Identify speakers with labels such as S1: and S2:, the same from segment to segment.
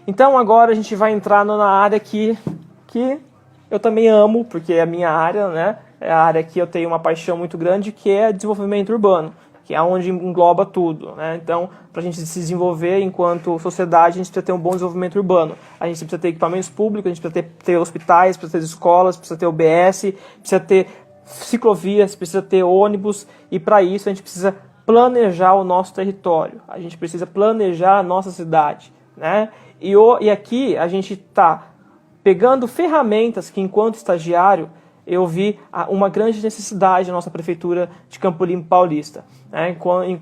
S1: Então agora a gente vai entrar na área que eu também amo, porque é a minha área, né? É a área que eu tenho uma paixão muito grande, que é desenvolvimento urbano, que é onde engloba tudo, né? Então, para a gente se desenvolver enquanto sociedade, a gente precisa ter um bom desenvolvimento urbano. A gente precisa ter equipamentos públicos, a gente precisa ter hospitais, precisa ter escolas, precisa ter UBS, precisa ter ciclovias, precisa ter ônibus, e para isso a gente precisa planejar o nosso território, a gente precisa planejar a nossa cidade, né? E aqui a gente está pegando ferramentas que, enquanto estagiário, eu vi uma grande necessidade na nossa prefeitura de Campo Limpo Paulista.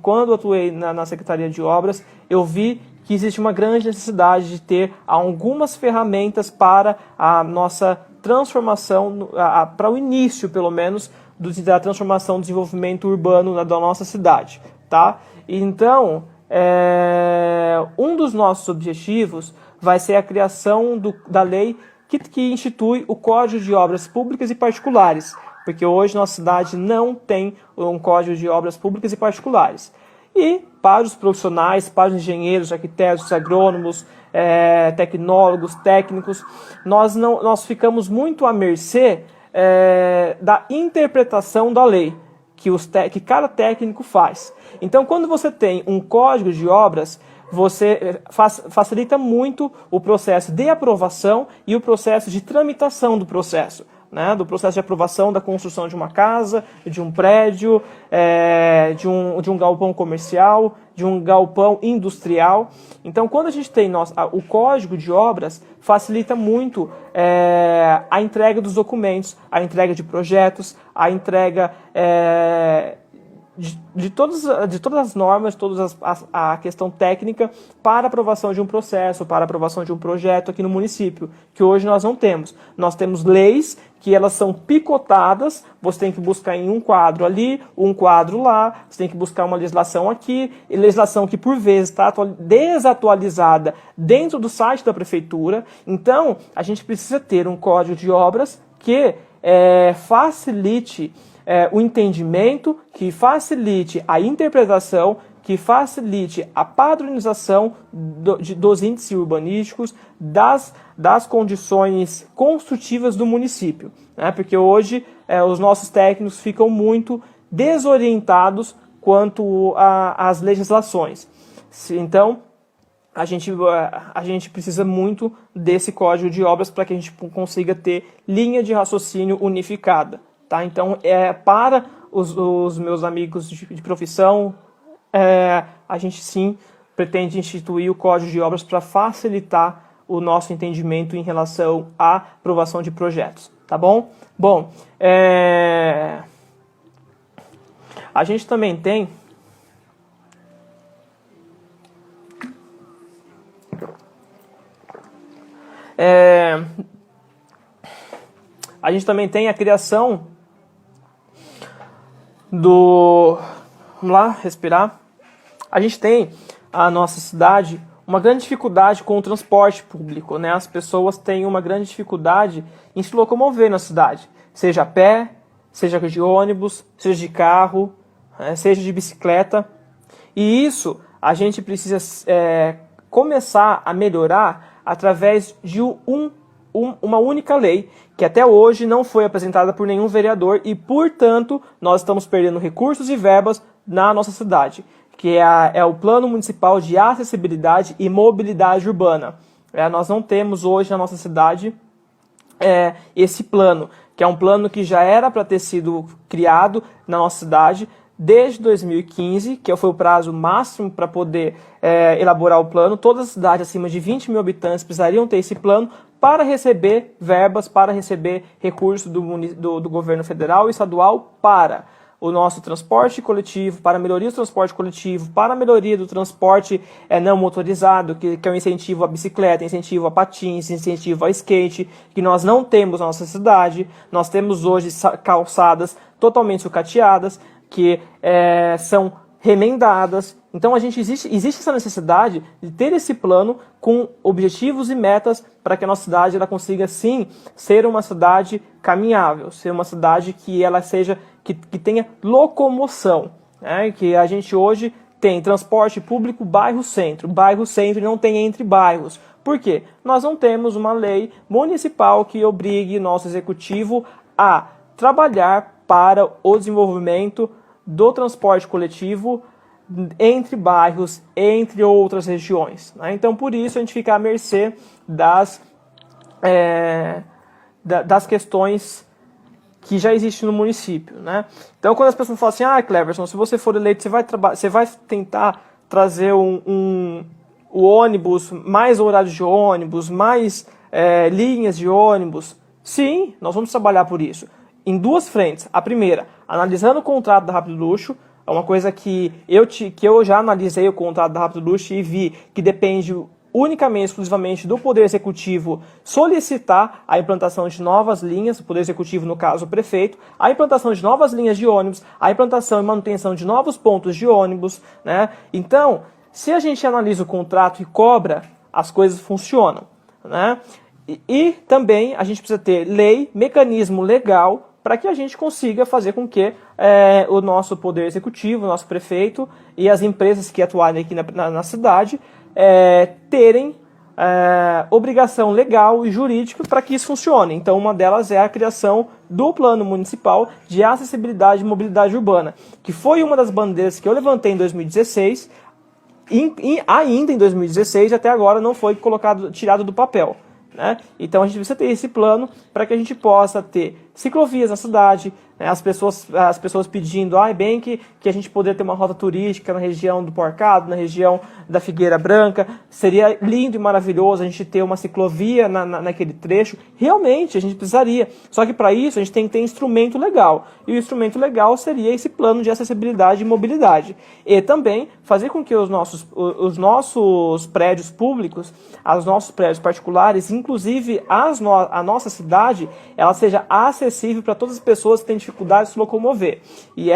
S1: Quando eu atuei na Secretaria de Obras, eu vi que existe uma grande necessidade de ter algumas ferramentas para a nossa transformação, para o início, pelo menos, da transformação do desenvolvimento urbano da nossa cidade. Tá? Então, um dos nossos objetivos vai ser a criação da lei que institui o Código de Obras Públicas e Particulares, porque hoje nossa cidade não tem um Código de Obras Públicas e Particulares. E para os profissionais, para os engenheiros, arquitetos, agrônomos, tecnólogos, técnicos, nós ficamos muito à mercê da interpretação da lei que cada técnico faz. Então, quando você tem um Código de Obras, você facilita muito o processo de aprovação e o processo de tramitação do processo, né? Do processo de aprovação da construção de uma casa, de um prédio, de um galpão comercial, de um galpão industrial. Então, quando a gente tem o Código de Obras, facilita muito a entrega dos documentos, a entrega de projetos, a entrega de todas as normas, a questão técnica para aprovação de um processo, para aprovação de um projeto aqui no município, que hoje nós não temos. Nós temos leis que elas são picotadas, você tem que buscar em um quadro ali, um quadro lá, você tem que buscar uma legislação aqui, e legislação que por vezes está desatualizada dentro do site da prefeitura. Então, a gente precisa ter um Código de Obras que facilite o entendimento, que facilite a interpretação, que facilite a padronização dos índices urbanísticos, das condições construtivas do município, né? Porque hoje os nossos técnicos ficam muito desorientados quanto às legislações. Então, a gente precisa muito desse Código de Obras para que a gente consiga ter linha de raciocínio unificada. Tá? Então, para os meus amigos de profissão, a gente sim pretende instituir o Código de Obras para facilitar o nosso entendimento em relação à aprovação de projetos. Tá bom? Bom, a gente também tem a criação vamos lá, respirar. A gente tem a nossa cidade uma grande dificuldade com o transporte público, né? As pessoas têm uma grande dificuldade em se locomover na cidade, seja a pé, seja de ônibus, seja de carro, seja de bicicleta. E isso a gente precisa começar a melhorar através de uma única lei, que até hoje não foi apresentada por nenhum vereador e, portanto, nós estamos perdendo recursos e verbas na nossa cidade, que é o Plano Municipal de Acessibilidade e Mobilidade Urbana. Nós não temos hoje na nossa cidade esse plano, que é um plano que já era para ter sido criado na nossa cidade desde 2015, que foi o prazo máximo para poder elaborar o plano. Todas as cidades acima de 20 mil habitantes precisariam ter esse plano para receber verbas, para receber recursos do governo federal e estadual para o nosso transporte coletivo, para a melhoria do transporte coletivo, para a melhoria do transporte não motorizado, que é o incentivo à bicicleta, incentivo a patins, incentivo a skate, que nós não temos na nossa cidade. Nós temos hoje calçadas totalmente sucateadas, que são remendadas. Então existe essa necessidade de ter esse plano com objetivos e metas para que a nossa cidade ela consiga sim ser uma cidade caminhável, ser uma cidade que ela seja que tenha locomoção, né? Que a gente hoje tem transporte público bairro-centro. Bairro-centro não tem entre bairros. Por quê? Nós não temos uma lei municipal que obrigue nosso executivo a trabalhar para o desenvolvimento do transporte coletivo entre bairros, entre outras regiões, né? Então, por isso, a gente fica à mercê das questões que já existem no município, né? Então, quando as pessoas falam assim, Cleverson, se você for eleito, você vai tentar trazer o ônibus, mais horários de ônibus, mais linhas de ônibus. Sim, nós vamos trabalhar por isso. Em duas frentes. A primeira, analisando o contrato da Rápido Luxo, é uma coisa que eu já analisei o contrato da Rápido Luxo e vi que depende unicamente, exclusivamente do Poder Executivo solicitar a implantação de novas linhas, o Poder Executivo, no caso, o prefeito, a implantação de novas linhas de ônibus, a implantação e manutenção de novos pontos de ônibus, né? Então, se a gente analisa o contrato e cobra, as coisas funcionam, né? E também a gente precisa ter lei, mecanismo legal, para que a gente consiga fazer com que o nosso Poder Executivo, o nosso prefeito e as empresas que atuarem aqui na cidade terem obrigação legal e jurídica para que isso funcione. Então, uma delas é a criação do Plano Municipal de Acessibilidade e Mobilidade Urbana, que foi uma das bandeiras que eu levantei em 2016, ainda em 2016, até agora não foi tirado do papel, né? Então a gente precisa ter esse plano para que a gente possa ter ciclovias na cidade, né? As pessoas pedindo, bem que a gente poderia ter uma rota turística na região do Porcado, na região da Figueira Branca, seria lindo e maravilhoso a gente ter uma ciclovia naquele trecho. Realmente a gente precisaria, só que para isso a gente tem que ter instrumento legal, e o instrumento legal seria esse plano de acessibilidade e mobilidade, e também fazer com que os nossos prédios públicos, os nossos prédios particulares, inclusive a nossa cidade, ela seja acessível para todas as pessoas que têm dificuldade de se locomover. E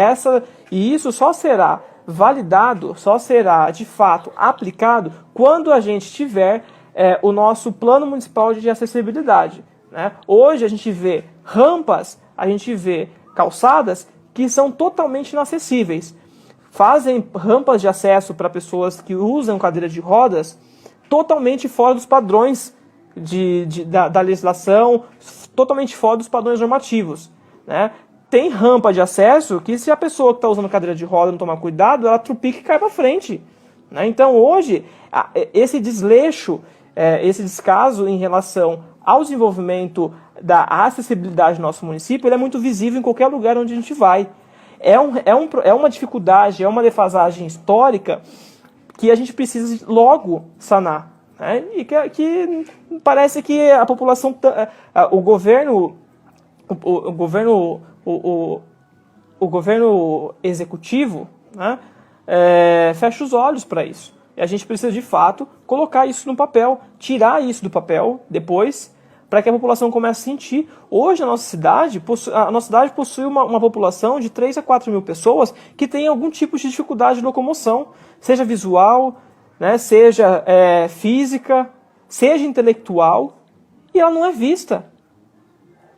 S1: isso só será validado, só será de fato aplicado quando a gente tiver o nosso plano municipal de acessibilidade, né? Hoje a gente vê rampas, a gente vê calçadas que são totalmente inacessíveis. Fazem rampas de acesso para pessoas que usam cadeira de rodas totalmente fora dos padrões da legislação, totalmente fora dos padrões normativos, né? Tem rampa de acesso que, se a pessoa que está usando cadeira de roda não tomar cuidado, ela trupica e cai para frente, né? Então, hoje, esse desleixo, esse descaso em relação ao desenvolvimento da acessibilidade do nosso município, ele é muito visível em qualquer lugar onde a gente vai. É uma dificuldade, é uma defasagem histórica que a gente precisa logo sanar, né? E que parece que a população, o governo executivo, né, fecha os olhos para isso. E a gente precisa, de fato, colocar isso no papel, tirar isso do papel depois, para que a população comece a sentir. Hoje a nossa cidade possui uma população de 3 a 4 mil pessoas que tem algum tipo de dificuldade de locomoção, seja visual, né, seja física, seja intelectual, e ela não é vista,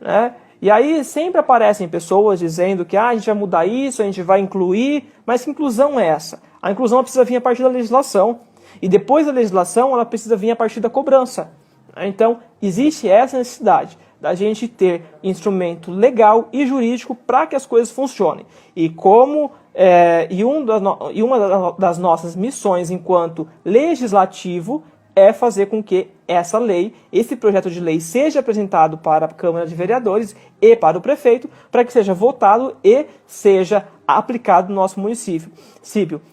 S1: né? E aí sempre aparecem pessoas dizendo que a gente vai mudar isso, a gente vai incluir, mas que inclusão é essa? A inclusão precisa vir a partir da legislação, e depois da legislação ela precisa vir a partir da cobrança. Então existe essa necessidade da gente ter instrumento legal e jurídico para que as coisas funcionem. E uma das nossas missões enquanto legislativo é fazer com que essa lei, esse projeto de lei, seja apresentado para a Câmara de Vereadores e para o prefeito, para que seja votado e seja aplicado no nosso município,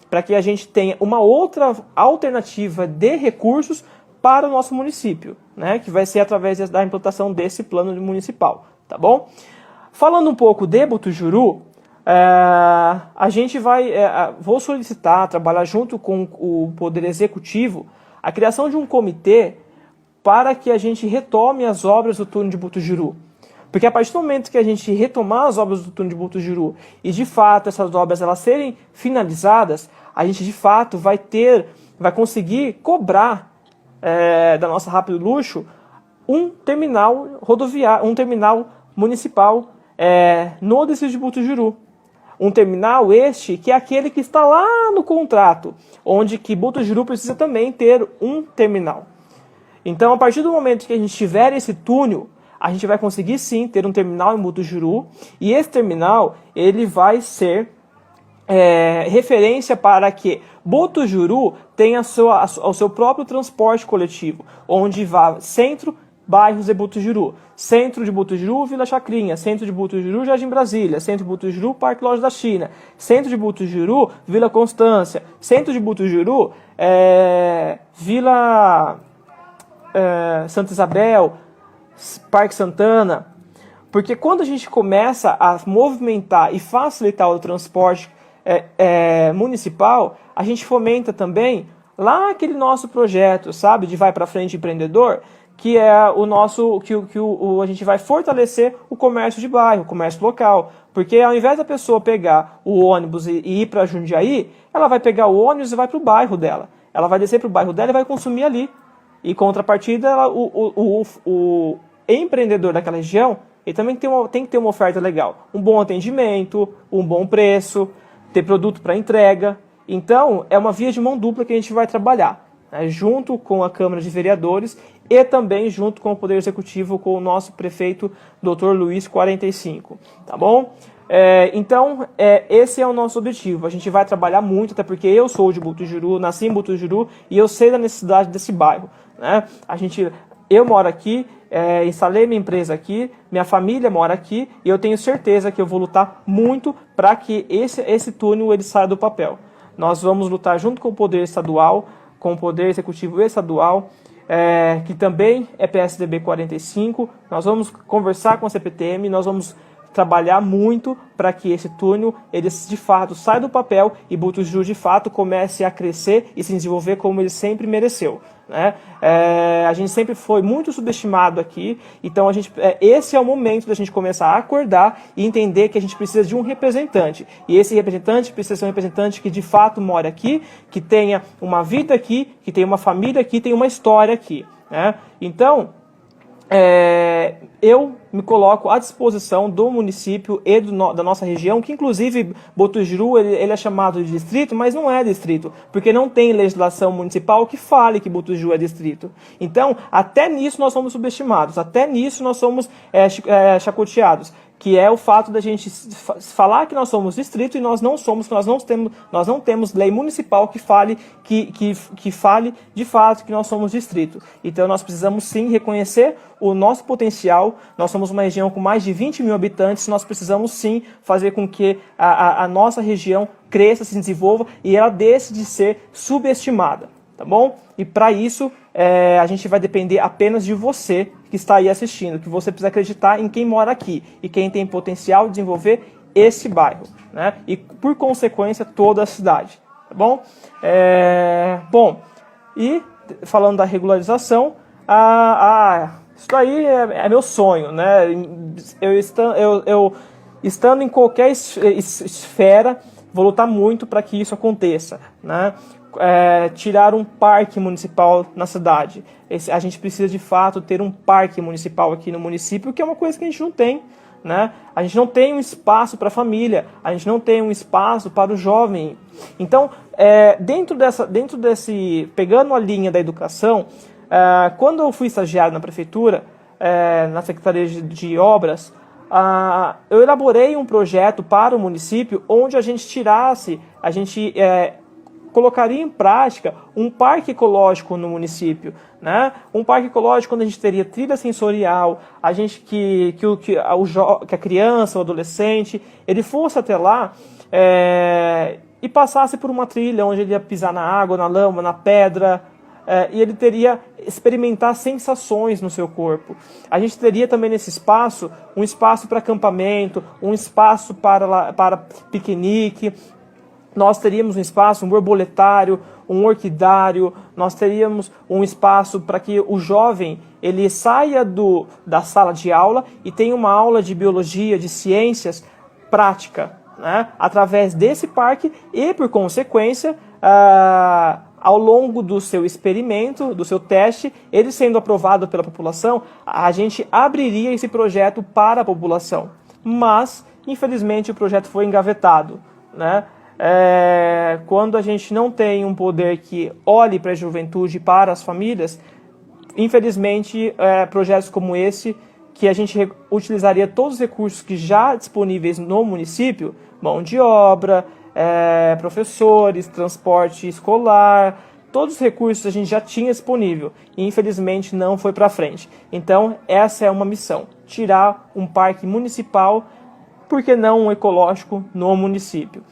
S1: para que a gente tenha uma outra alternativa de recursos para o nosso município, né, que vai ser através da implantação desse plano municipal, tá bom? Falando um pouco de Butujuru, a gente vou solicitar, trabalhar junto com o Poder Executivo, a criação de um comitê para que a gente retome as obras do túnel de Butujuru. Porque a partir do momento que a gente retomar as obras do túnel de Butujuru e, de fato, essas obras elas serem finalizadas, a gente, de fato, vai conseguir cobrar da nossa Rápido Luxo um terminal rodoviário, um terminal municipal no distrito de Butujuru. Um terminal este que é aquele que está lá no contrato, onde que Botucatu precisa também ter um terminal. Então, a partir do momento que a gente tiver esse túnel, a gente vai conseguir sim ter um terminal em Botucatu, e esse terminal ele vai ser referência para que Botucatu tenha o seu próprio transporte coletivo, onde vá centro, bairros de Botucatu, centro de Botucatu, Vila Chacrinha, centro de Botucatu, Jardim Brasília, centro de Botucatu, Parque Loja da China, centro de Botucatu, Vila Constância, centro de Botucatu, Vila Santa Isabel, Parque Santana, porque quando a gente começa a movimentar e facilitar o transporte municipal, a gente fomenta também lá aquele nosso projeto, sabe, de Vai Pra Frente Empreendedor, que é o nosso, a gente vai fortalecer o comércio de bairro, o comércio local, porque ao invés da pessoa pegar o ônibus e ir para Jundiaí, ela vai pegar o ônibus e vai para o bairro dela, ela vai descer para o bairro dela e vai consumir ali, e contrapartida, o empreendedor daquela região, ele também tem que ter uma oferta legal, um bom atendimento, um bom preço, ter produto para entrega. Então, é uma via de mão dupla que a gente vai trabalhar, né, junto com a Câmara de Vereadores e também junto com o Poder Executivo, com o nosso prefeito, Dr. Luiz 45, tá bom? Então, esse é o nosso objetivo. A gente vai trabalhar muito, até porque eu sou de Botucatu, nasci em Botucatu e eu sei da necessidade desse bairro, né? Eu moro aqui, instalei minha empresa aqui, minha família mora aqui e eu tenho certeza que eu vou lutar muito para que esse túnel ele saia do papel. Nós vamos lutar junto com o Poder Estadual, com o Poder Executivo Estadual, que também é PSDB 45, nós vamos conversar com a CPTM, nós vamos trabalhar muito para que esse túnel ele de fato saia do papel e Botucatu de fato comece a crescer e se desenvolver como ele sempre mereceu, né? A gente sempre foi muito subestimado aqui, então esse é o momento da gente começar a acordar e entender que a gente precisa de um representante, e esse representante precisa ser um representante que de fato mora aqui, que tenha uma vida aqui, que tenha uma família aqui, tenha uma história aqui, né? Então, eu me coloco à disposição do município e da nossa região, que inclusive Botucatu ele é chamado de distrito, mas não é distrito, porque não tem legislação municipal que fale que Botucatu é distrito. Então, até nisso nós somos subestimados, até nisso nós somos chacoteados, que é o fato da gente falar que nós somos distrito e nós não somos, nós não temos lei municipal que fale de fato que nós somos distrito. Então nós precisamos sim reconhecer o nosso potencial. Nós somos uma região com mais de 20 mil habitantes, nós precisamos sim fazer com que a nossa região cresça, se desenvolva e ela deixe de ser subestimada, tá bom? E para isso a gente vai depender apenas de você que está aí assistindo, que você precisa acreditar em quem mora aqui e quem tem potencial de desenvolver esse bairro, né? E por consequência toda a cidade, tá bom? Bom, e falando da regularização, isso daí é meu sonho, né? Eu estando em qualquer esfera, vou lutar muito para que isso aconteça, né? Tirar um parque municipal na cidade. A gente precisa de fato ter um parque municipal aqui no município, que é uma coisa que a gente não tem, né? A gente não tem um espaço para a família, a gente não tem um espaço para o jovem. Então, dentro desse, pegando a linha da educação, quando eu fui estagiário na prefeitura, na Secretaria de Obras, eu elaborei um projeto para o município onde a gente colocaria em prática um parque ecológico no município, né? Um parque ecológico onde a gente teria trilha sensorial, que a criança, o adolescente, ele fosse até lá e passasse por uma trilha onde ele ia pisar na água, na lama, na pedra, e ele teria experimentar sensações no seu corpo. A gente teria também nesse espaço um espaço para acampamento, um espaço para piquenique. Nós teríamos um espaço, um borboletário, um orquidário, nós teríamos um espaço para que o jovem ele saia da sala de aula e tenha uma aula de biologia, de ciências prática, né? Através desse parque e, por consequência, ao longo do seu experimento, do seu teste, ele sendo aprovado pela população, a gente abriria esse projeto para a população. mas infelizmente o projeto foi engavetado, né? Quando a gente não tem um poder que olhe para a juventude, para as famílias, infelizmente projetos como esse, que a gente utilizaria todos os recursos que já disponíveis no município, mão de obra, professores, transporte escolar, todos os recursos a gente já tinha disponível e infelizmente não foi para frente. Então essa é uma missão, tirar um parque municipal, por que não um ecológico no município?